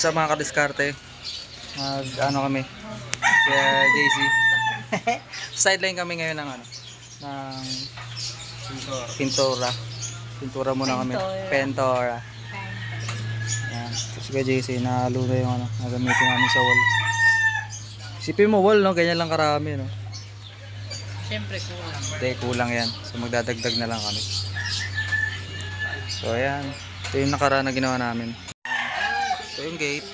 What's up mga kadiskarte? Ano kami? Kaya JC. Sideline kami ngayon ng ano? Ng pintura. Pintura muna kami. Pentora. Yan. Tapos kaya JC, nahalo na yung ano, nagamitin namin sa wall. Isipin mo wall, no? Ganyan lang karami, no? Siyempre kulang. Hindi, kulang yan. So magdadagdag na lang kami. So ayan. Ito yung nakaraan na ginawa namin. Ito yung gate.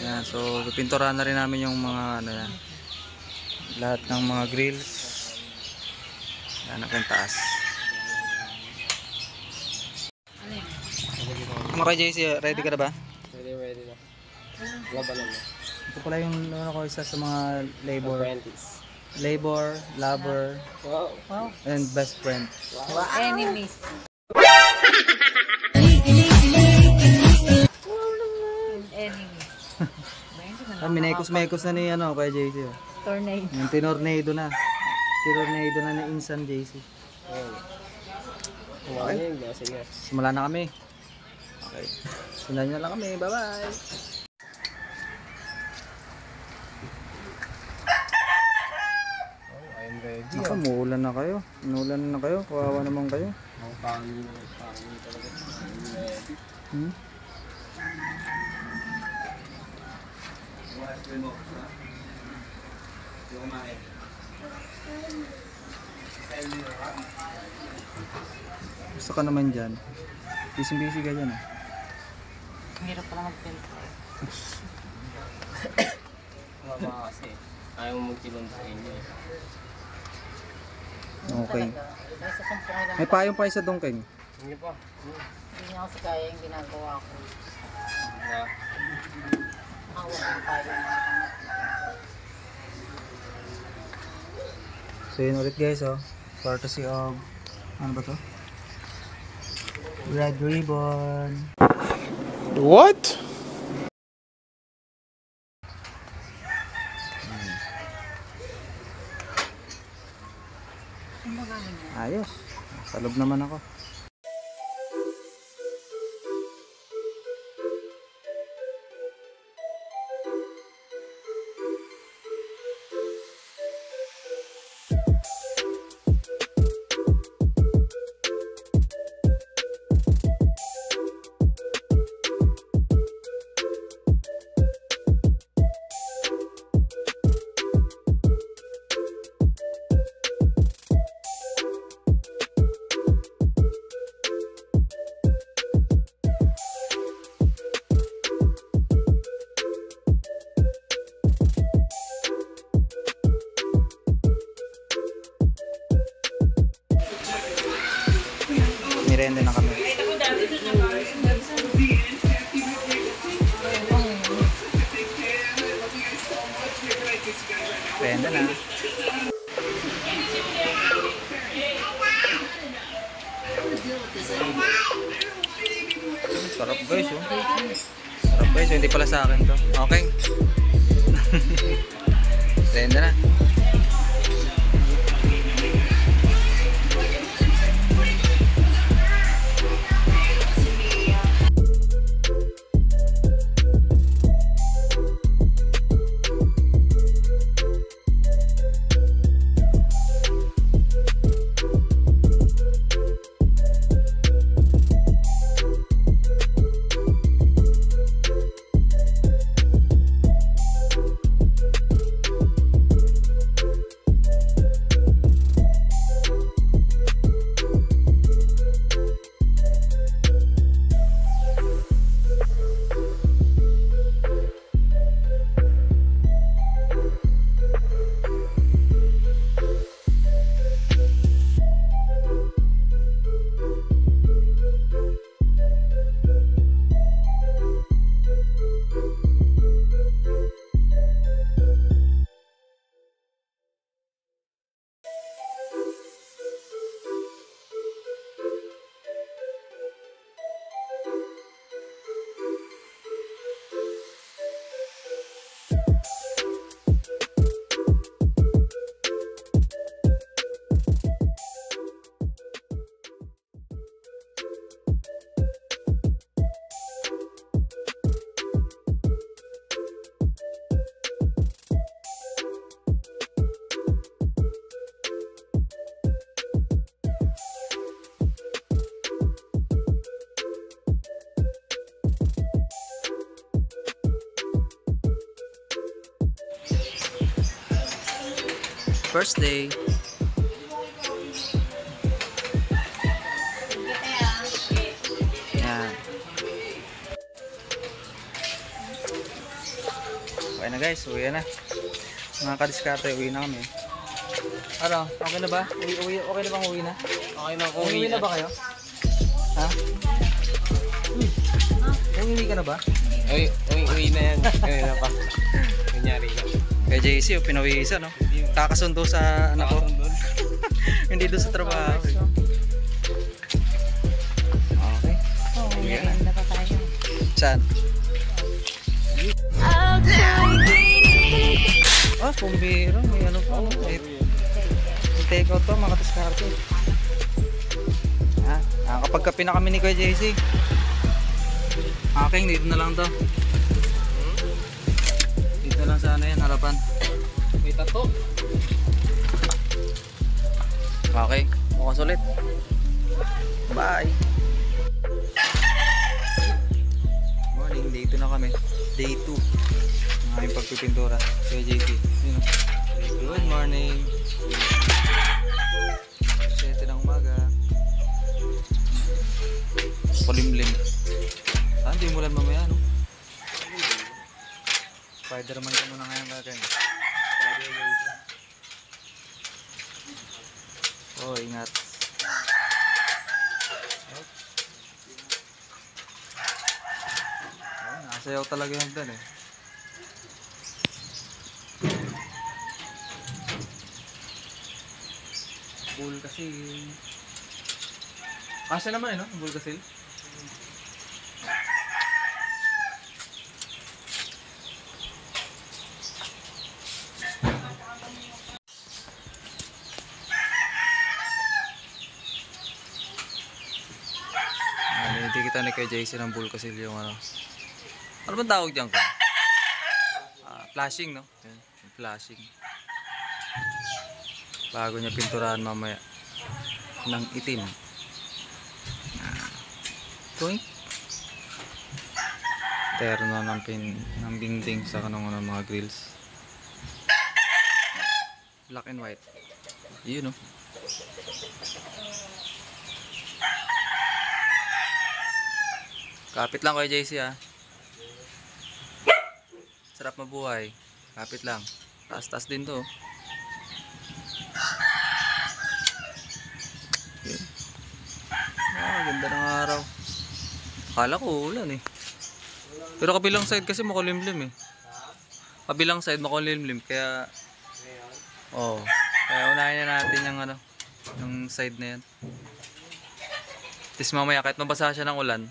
Yan, so pipinturahan na rin namin yung mga ano yan. Lahat ng mga grills. Yan, ang taas. Mga JC, ready ka na ba? Ready na. Laban na. Ito pala yung ano ko, isa sa mga labor. Apprentice. Labor, lover, Wow. and best friend. Wow. Enemies. Enemies. Minekos-mekos na ni ano, kaya JC. Oh. Tornado. Yung tinornado na. Tinornado na ni Insan JC. Okay. Sige. Simula na kami. Okay. Sundan na lang kami. Bye-bye. I'm ready. Naku, muulan na kayo. Inulan na kayo. Kawawa naman kayo. Ang pangin talaga. I'm ready. Hmm? Gusto ka naman dyan. Busy-busy ka dyan. Hirap pala mag-filter. Mama kasi. Ayaw mo magkilon sa inyo. Okay. Dahil sa sumpong ilang May payong pa isa dongkeng. Hindi pa. hindi niya kasi kaya yung ginagawa ko. Na. Hawak yung tayo mga kanak. So yun ulit guys, oh. Courtesy of ano ba to? Red ribbon. What? Ang magaling niya. Ayos. Sa loob naman ako. Mirenda na kami. Mirenda na. Sarap guys, oh. Sarap guys, hindi pala sa akin to. Okay. Mirenda na. first day. Yan. Okay na guys, uwi na. Mga kadiskarte, uwi na kami. Ano, okay na ba? Okay na bang uwi na? Okay na, Uwi na ba kayo? Ha? Uwi ka na ba? Uwi na yan. Uwi na pa. Kunyari ka. Kaya JC, pinawisan, no? Kakasundo sa anak ko. Hindi doon sa trabaho. Okay. Oo, merienda pa tayo. Saan? Ah, pumbiro. May ano pa. May take out to, mga kadiskarte. Kapag kape na kami ni Kuya JC. Okay, dito na lang to. Dito lang sa ano yan, harapan. May tato. Okay, bukas ulit. Bye! Morning, day 2 na kami. Day 2. Ang aming pagpipintura. Kuya JC. Good morning. 7 ng umaga. Kulimlim. Hindi mo lang mamaya, no? Spider-Man ka muna ngayon kakain. Oh, ingat. Oh, nasayaw talaga yung hagdan eh. Bull kasi. Asa naman eh, no? Bull kasi. Hindi kita ni kay JC ng bull kasi yung ano. Ano bang tawag dyan ko? Flashing, no? Yan, flashing. Bago niya pinturahan mamaya ng itim. Toink. Terno ng dingding sa kanong mga grills. Black and white. Yun, no? Kapit lang kay JC, ha. Sarap mabuhay. Kapit lang. Taas-taas din to. Okay. Ganda ng araw. Akala ko ulan eh. Pero kabilang side kasi makulimlim eh. Kabilang side makulimlim. Kaya kaya unahin na natin yung ano, yung side na yan. Tapos mamaya kahit mabasa siya ng ulan,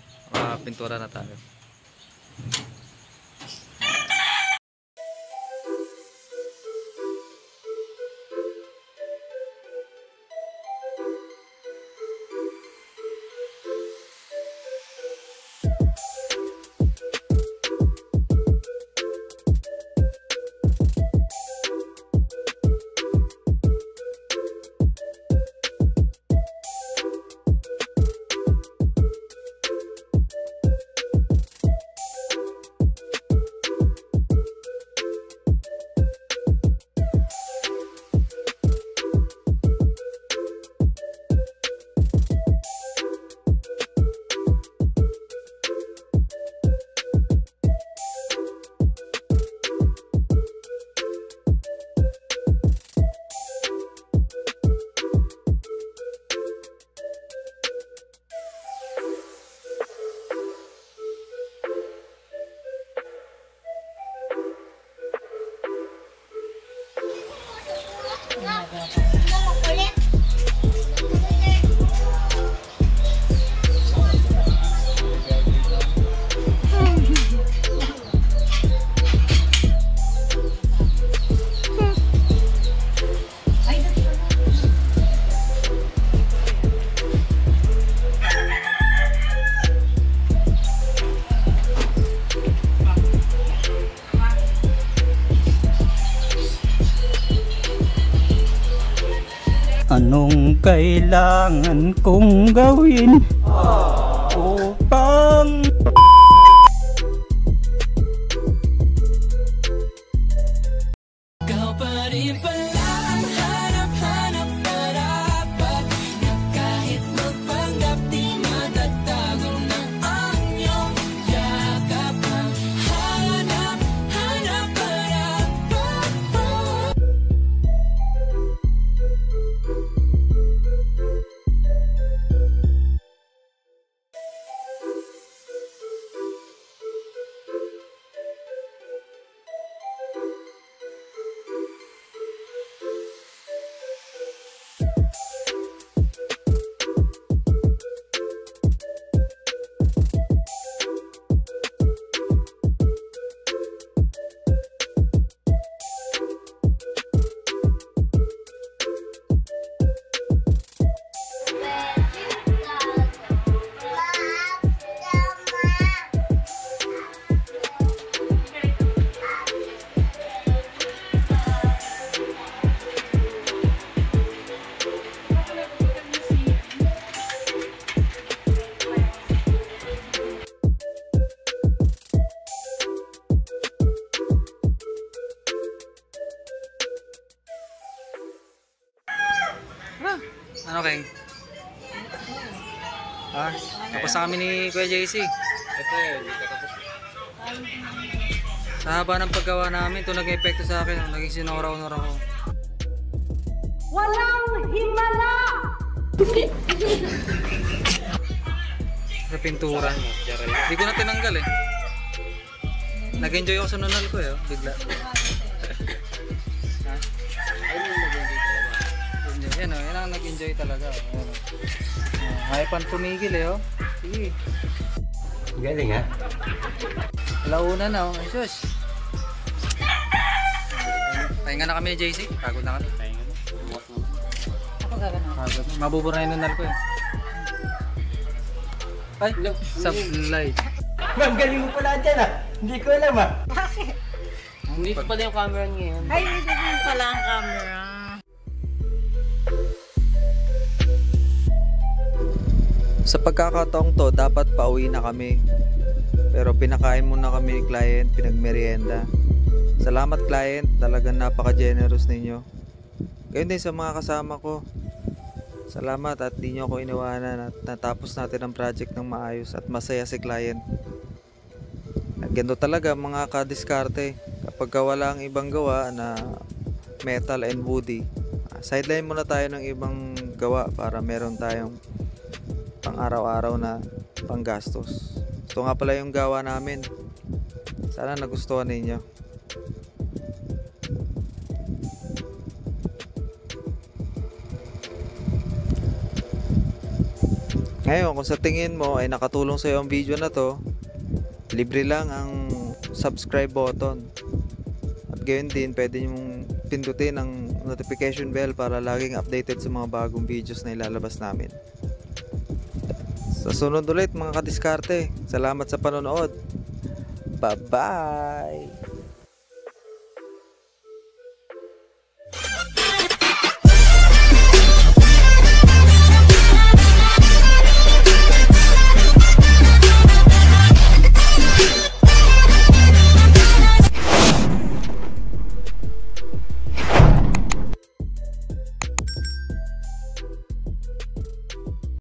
pintura na tayo. Anong kailangan kong gawin upang ikaw pa rin pala ang Ha? Tapos na kami ni Kuya JC. Ito yun, hindi ka tapos. Sa haba ng paggawa namin, ito nag-epekto sa akin. Naging sinora-unor ako. Walang himala! Sa pintura. Hindi ko na tinanggal eh. Nag-enjoy ako sa nunal ko eh. Bigla. Ha? Ayun yung nag-enjoy talaga. Yan o, yan ang nag-enjoy talaga. Ayaw pan tumigil eh oh. Sige. Galing ha? Alauna na oh. Ay sus. Pahinga na kami ni JC. Pagod na kami. Pahinga na. Bukas naman. Ako gagano. Pagod. Mabubura yung nunal ko eh. Ay, sablay. Ma'am, galing mo pala dyan ah. Hindi ko alam ah. Hindi pa pala yung camera ngayon. Ay, hindi din pala ang camera. Sa pagkakataong to, dapat pauwi na kami. Pero pinakain muna kami ni client, pinagmerienda. Salamat client, talagang napaka-generous ninyo. Gayun din sa mga kasama ko. Salamat at di nyo ako iniwanan at natapos natin ang project ng maayos at masaya si client. Ganito talaga mga kadiskarte. Kapag wala ang ibang gawa na metal and woody, sideline muna tayo ng ibang gawa para meron tayong pang araw-araw na panggastos. Ito nga pala yung gawa namin. Sana nagustuhan ninyo. Ngayon, kung sa tingin mo ay nakatulong sa iyo ang video na to, libre lang ang subscribe button. At gayon din, pwede nyong pindutin ang notification bell para laging updated sa mga bagong videos na ilalabas namin. Sa sunod ulit mga kadiskarte, salamat sa panonood. Bye-bye!